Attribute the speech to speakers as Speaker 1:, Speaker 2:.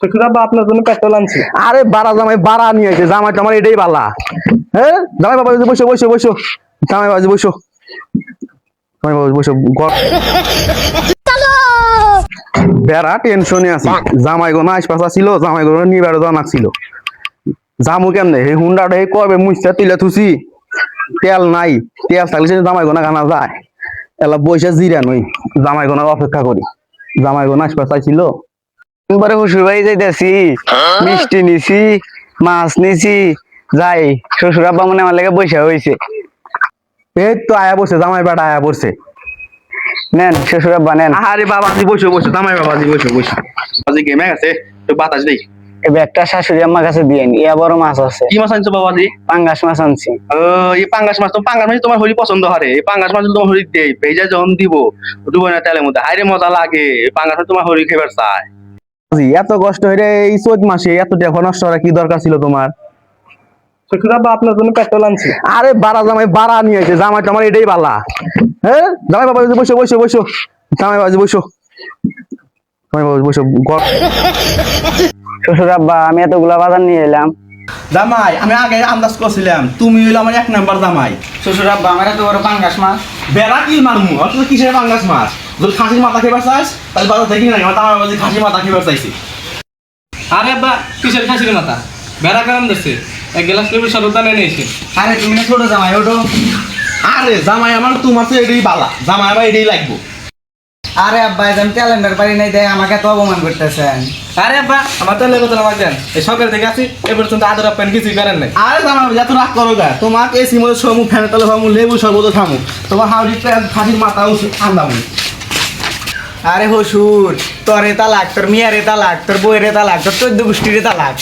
Speaker 1: শ্বশুরাব্বা আপনার জন্য পেট্রোল আনছি।
Speaker 2: আরে বাড়া জামাই বাড়া নিয়ে এসে জামাই তো আমার এটাই বালা। হ্যাঁ জামাই বাবা বসো বসো বসো, জামাই বাবা বসো, জামাই বাবা বসো। বেড়া টেনশনে আছি, জামাই গো না আশপাশা ছিল, জামাই গো নিবার জানা ছিল। জামু কেমনে এই হুন্ডাটা এই কবে মুছতে তুলে থুছি, তেল নাই, তেল থাকলে সে জামাই গোনা গানা যায়। এলা বসে জিরা নই, জামাই গোনার অপেক্ষা করি। জামাই গোনা আশপাশা ছিল।
Speaker 3: এবারে শ্বশুর বাড়ি যাইতেছি, মিষ্টি নিছি, মাছ নিছি, যাই শ্বশুর আব্বা মনে আমার লেগে বসে হয়েছে।
Speaker 2: এই তো আয়া বসে, জামাই বেটা আয়া পড়ছে।
Speaker 3: নেন শ্বশুর আব্বা নেন।
Speaker 2: আরে বাবাজি বসো বসো, জামাই বাবাজি বসো বসো। বাবাজি গেমে গেছে, তো বাতাস দেই।
Speaker 3: এই ব্যাগটা শাশুড়ি আম্মার কাছে দিয়ে নি, ইয়া বড় মাছ আছে।
Speaker 2: কি মাছ আনছো বাবাজি?
Speaker 3: পাঙ্গাস মাছ আনছি।
Speaker 2: এই পাঙ্গাস মাছ, তো পাঙ্গাস মাছ তোমার হরি পছন্দ হারে। এই পাঙ্গাস মাছ তোমার হরি দেই, ভেজা যখন দিব ডুবো না তেলের মধ্যে, হাইরে মজা লাগে। এই পাঙ্গাস মাছ তোমার হরি খেবার চায়। এত কষ্ট হইরে এই চৈত মাসে এত টাকা নষ্ট করা কি দরকার ছিল তোমার?
Speaker 1: শ্বশুরাব্বা আপনার জন্য পেট্রোল আনছি।
Speaker 2: আরে বাড়া জামাই বাড়া নিয়ে এসে জামাই তো আমার এটাই বালা। হ্যাঁ জামাই বাবা বসো বসো বসো, জামাই বাবা বসো, জামাই বাবা বসো।
Speaker 3: শ্বশুর আব্বা আমি এতগুলা বাজার নিয়ে এলাম।
Speaker 2: জামাই আমি আগে আন্দাজ করছিলাম তুমি হইলো আমার এক নাম্বার জামাই।
Speaker 3: শ্বশুর আব্বা আমার এত বড় পাঙ্গাস মাছ।
Speaker 2: বেড়া কি মারমু অত কিসের পাঙ্গাস মাছ? যদি খাসির মাথা খেবার চাস তাহলে বাজার থেকে না, আমার আমার বাজে খাসির মাথা খেবার চাইছি।
Speaker 1: আরে আব্বা কিসের খাসির মাথা? বেড়া কারণ দিচ্ছে, এক গ্লাস লেবু শরবত এনে এসে।
Speaker 3: আরে তুমি না ছোট জামাই ওটো।
Speaker 2: আরে জামাই আমার তোমার তো এটাই বালা, জামাই আমার এটাই লাগবো।
Speaker 3: আরে আব্বা আমি ক্যালেন্ডার পারি নাই দেয় আমাকে এত অপমান করতেছেন।
Speaker 1: আরে আব্বা আমার তো লেবু তোলা দেন, এই সকাল থেকে আছি এ পর্যন্ত আদর আপ্যায়ন কিছুই করেন নাই।
Speaker 2: আরে জামাই এত রাগ করো গা, তোমার এসি মধ্যে সমু ফ্যানে তলে খামু, লেবু সর্বত খামু, তোমার হাউডি খাসির মাথা আন্দামু।
Speaker 3: আরে হসুর তোরে তালাক, তোর মিয়ারে তালাক, তোর বইয়ের তালাক, তোর 14 গোষ্ঠীর তালাক।